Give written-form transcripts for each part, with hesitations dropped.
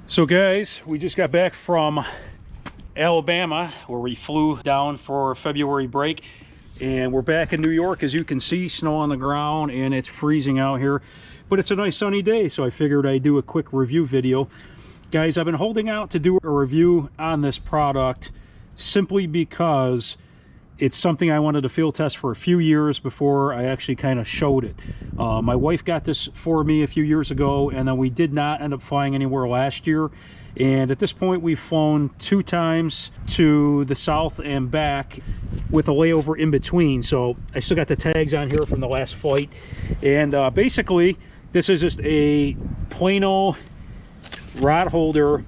So guys, we just got back from Alabama where we flew down for February break, and we're back in New York. As you can see, snow on the ground and it's freezing out here, but it's a nice sunny day, so I figured I'd do a quick review video. Guys, I've been holding out to do a review on this product simply because it's something I wanted to field test for a few years before I actually kind of showed it. My wife got this for me a few years ago, and then we did not end up flying anywhere last year. And at this point, we've flown 2 times to the south and back with a layover in between. So I still got the tags on here from the last flight. And basically, this is just a Plano rod holder.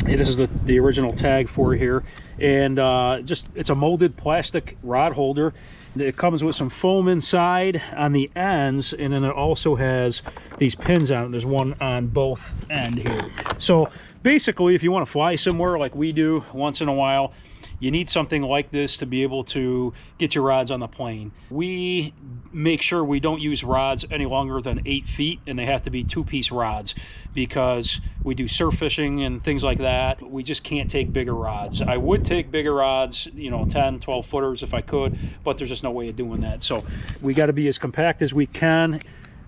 And this is the original tag for here, and it's a molded plastic rod holder. It comes with some foam inside on the ends, and then it also has these pins on it. There's one on both ends here. So basically, if you want to fly somewhere like we do once in a while, you need something like this to be able to get your rods on the plane. We make sure we don't use rods any longer than 8 feet, and they have to be 2-piece rods because we do surf fishing and things like that. We just can't take bigger rods. I would take bigger rods, you know, 10, 12 footers if I could, but there's just no way of doing that. So we got to be as compact as we can.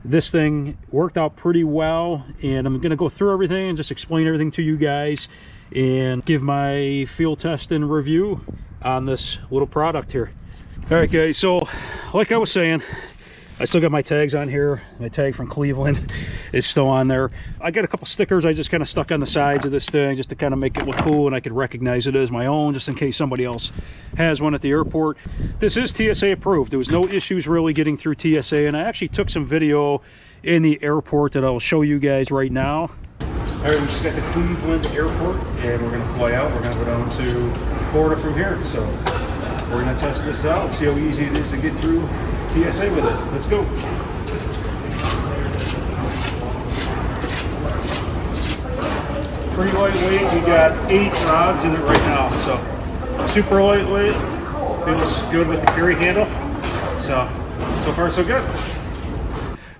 This thing worked out pretty well, and I'm going to go through everything and just explain everything to you guys and give my field test and review on this little product here. All right guys, so like I was saying, I still got my tags on here. My tag from Cleveland is still on there. I got a couple stickers I just kind of stuck on the sides of this thing just to kind of make it look cool, and I could recognize it as my own just in case somebody else has one at the airport. This is TSA approved. There was no issues really getting through TSA, and I actually took some video in the airport that I'll show you guys right now. All right, we just got to Cleveland Airport, and we're going to fly out. We're going to go down to Florida from here. So we're going to test this out, see how easy it is to get through TSA with it. Let's go. Pretty lightweight. We got 8 rods in it right now, so super lightweight. Feels good with the carry handle. So far so good.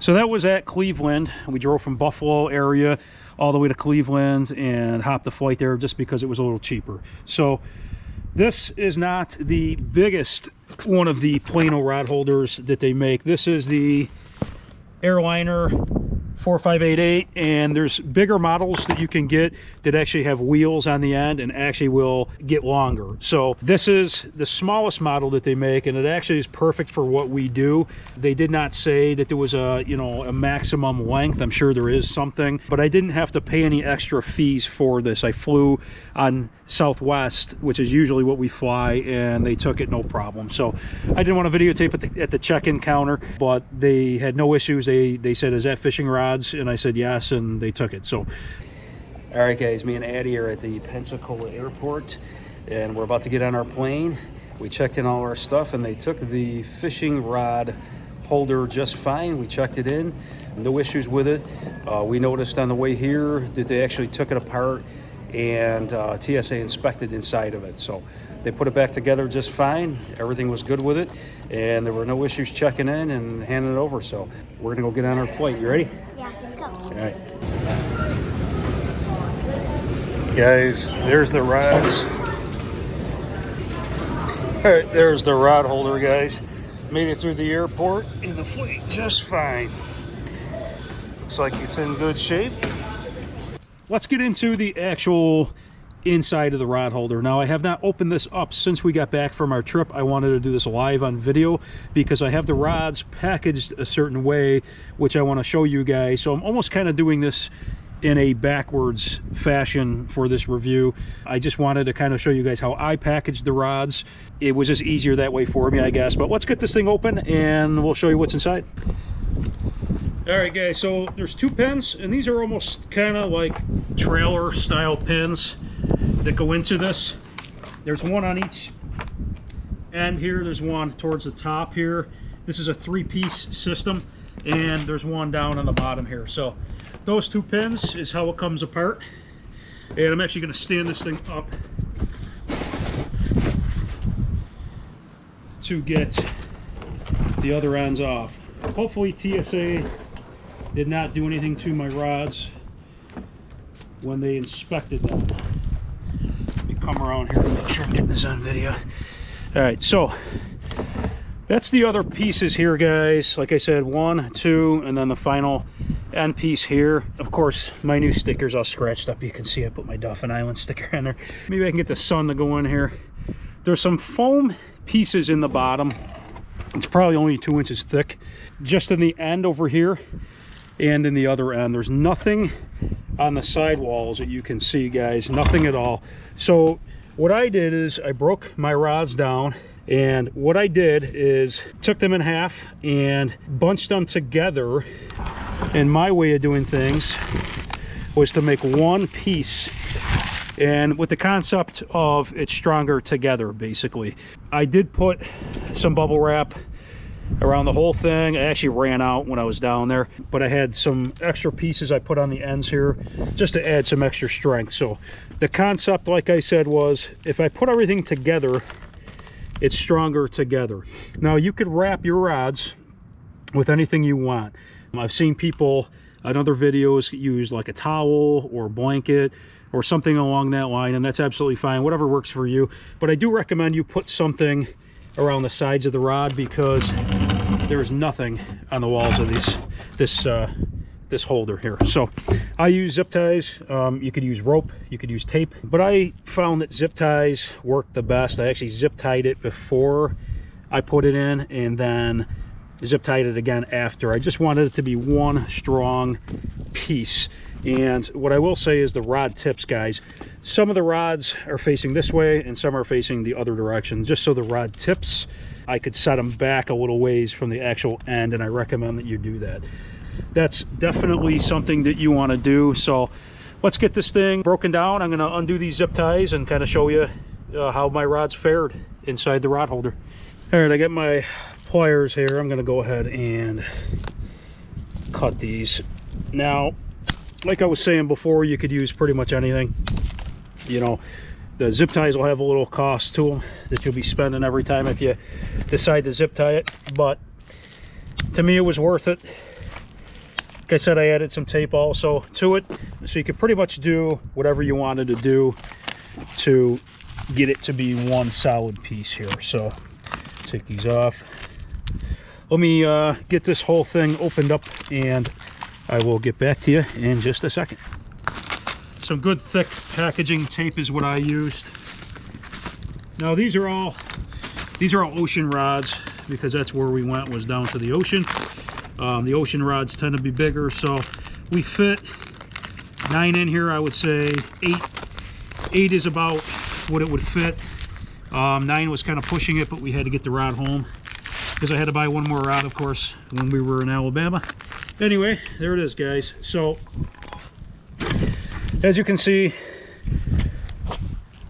So that was at Cleveland. We drove from Buffalo area all the way to Cleveland and hopped the flight there just because it was a little cheaper. So this is not the biggest one of the Plano rod holders that they make. This is the Airliner 4588, and there's bigger models that you can get that actually have wheels on the end and actually will get longer. So this is the smallest model that they make, and it actually is perfect for what we do. They did not say that there was a maximum length. I'm sure there is something, but I didn't have to pay any extra fees for this. I flew on Southwest, which is usually what we fly, and they took it no problem. So I didn't want to videotape at the check-in counter, but they had no issues. They said, "Is that fishing rod?" And I said yes, and they took it. So all right guys, me and Addie are at the Pensacola airport, and we're about to get on our plane. We checked in all our stuff, and they took the fishing rod holder just fine. We checked it in, no issues with it. We noticed on the way here that they actually took it apart, and TSA inspected inside of it, so they put it back together just fine. Everything was good with it, and there were no issues checking in and handing it over. So we're gonna go get on our flight. You ready? Yeah, let's go. All right. Guys, there's the rods. All right, there's the rod holder, guys. Made it through the airport in the flight just fine. Looks like it's in good shape. Let's get into the actual inside of the rod holder. Now, I have not opened this up since we got back from our trip. I wanted to do this live on video because I have the rods packaged a certain way, which I want to show you guys. So I'm almost kind of doing this in a backwards fashion for this review. I just wanted to kind of show you guys how I packaged the rods. It was just easier that way for me, I guess. But let's get this thing open and we'll show you what's inside. All right guys, so there's 2 pins, and these are almost kind of like trailer style pins that go into this. There's one on each end here. There's one towards the top here. This is a 3-piece system, and there's one down on the bottom here. So those 2 pins is how it comes apart. And I'm actually going to stand this thing up to get the other ends off. Hopefully TSA did not do anything to my rods when they inspected them. Let me come around here and make sure I'm getting this on video. All right, so that's the other pieces here, guys. Like I said, 1, 2, and then the final end piece here. Of course, my new sticker's all scratched up. You can see I put my Dauphin Island sticker in there. Maybe I can get the sun to go in here. There's some foam pieces in the bottom. It's probably only 2 inches thick. Just in the end over here and in the other end. There's nothing on the sidewalls that you can see, guys. Nothing at all. So what I did is I broke my rods down, and what I did is took them in half and bunched them together. And my way of doing things was to make one piece, and with the concept of it's stronger together, basically. I did put some bubble wrap around the whole thing. I actually ran out when I was down there, but I had some extra pieces I put on the ends here just to add some extra strength. So the concept, like I said, was if I put everything together, it's stronger together. Now you could wrap your rods with anything you want. I've seen people in other videos use like a towel or a blanket or something along that line, and that's absolutely fine, whatever works for you. But I do recommend you put something around the sides of the rod, because there's nothing on the walls of this holder here. So I use zip ties. You could use rope, you could use tape, but I found that zip ties work the best. I actually zip tied it before I put it in, and then zip tied it again after. I just wanted it to be one strong piece. And what I will say is the rod tips, guys, some of the rods are facing this way and some are facing the other direction, just so the rod tips, I could set them back a little ways from the actual end, and I recommend that you do that. That's definitely something that you want to do. So let's get this thing broken down. I'm going to undo these zip ties and kind of show you how my rods fared inside the rod holder. All right, I got my pliers here. I'm going to go ahead and cut these. Now, like I was saying before, you could use pretty much anything. You know, the zip ties will have a little cost to them that you'll be spending every time if you decide to zip tie it, but to me it was worth it. Like I said, I added some tape also to it, so you could pretty much do whatever you wanted to do to get it to be one solid piece here. So take these off. Let me get this whole thing opened up, and I will get back to you in just a second. Some good thick packaging tape is what I used. Now these are all ocean rods, because that's where we went, was down to the ocean. The ocean rods tend to be bigger, so we fit 9 in here. I would say 8 is about what it would fit. 9 was kind of pushing it, but we had to get the rod home because I had to buy one more rod, of course, when we were in Alabama. Anyway, there it is, guys. So as you can see,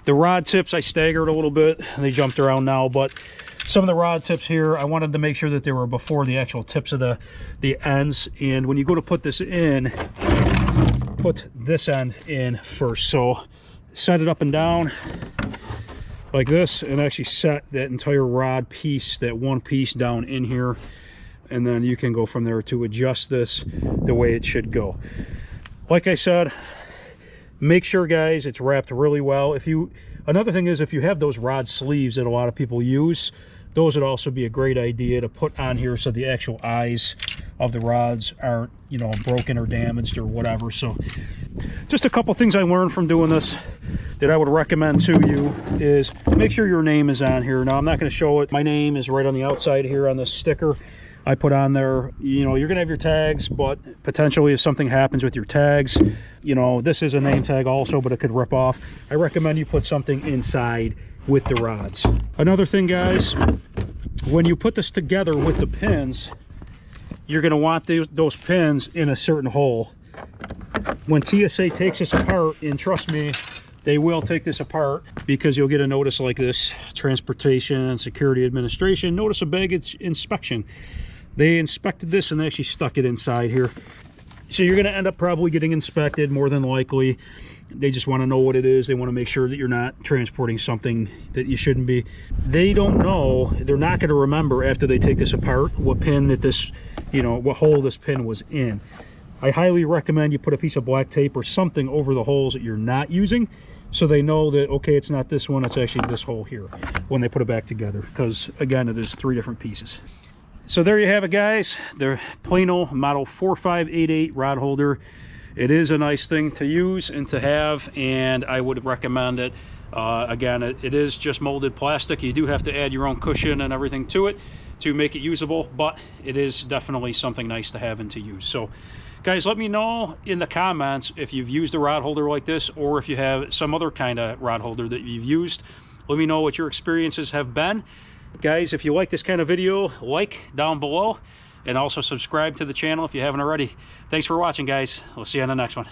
the rod tips I staggered a little bit, and they jumped around now, but some of the rod tips here, I wanted to make sure that they were before the actual tips of the ends. And when you go to put this in, put this end in first. So set it up and down like this, and actually set that entire rod piece, that one piece, down in here, and then you can go from there to adjust this the way it should go. Like I said, make sure, guys, it's wrapped really well. Another thing is, if you have those rod sleeves that a lot of people use, those would also be a great idea to put on here so the actual eyes of the rods aren't, you know, broken or damaged or whatever. So just a couple things I learned from doing this that I would recommend to you is make sure your name is on here. Now, I'm not going to show it. My name is right on the outside here on this sticker I put on there. You know, you're gonna have your tags, but potentially if something happens with your tags, you know, this is a name tag also, but it could rip off. I recommend you put something inside with the rods. Another thing, guys, when you put this together with the pins, you're gonna want those pins in a certain hole. When TSA takes this apart, and trust me, they will take this apart, because you'll get a notice like this: Transportation Security Administration, notice of baggage inspection. They inspected this and they actually stuck it inside here. So you're going to end up probably getting inspected, more than likely. They just want to know what it is. They want to make sure that you're not transporting something that you shouldn't be. They don't know, they're not going to remember after they take this apart what pin that this, you know, what hole this pin was in. I highly recommend you put a piece of black tape or something over the holes that you're not using, so they know that, okay, it's not this one, it's actually this hole here when they put it back together, because again, it is 3 different pieces. So there you have it, guys, the Plano model 4588 rod holder. It is a nice thing to use and to have, and I would recommend it. Again, it is just molded plastic. You do have to add your own cushion and everything to it to make it usable, but it is definitely something nice to have and to use. So guys, let me know in the comments if you've used a rod holder like this, or if you have some other kind of rod holder that you've used. Let me know what your experiences have been. Guys, if you like this kind of video, like down below, and also subscribe to the channel if you haven't already. Thanks for watching, guys. We'll see you on the next one.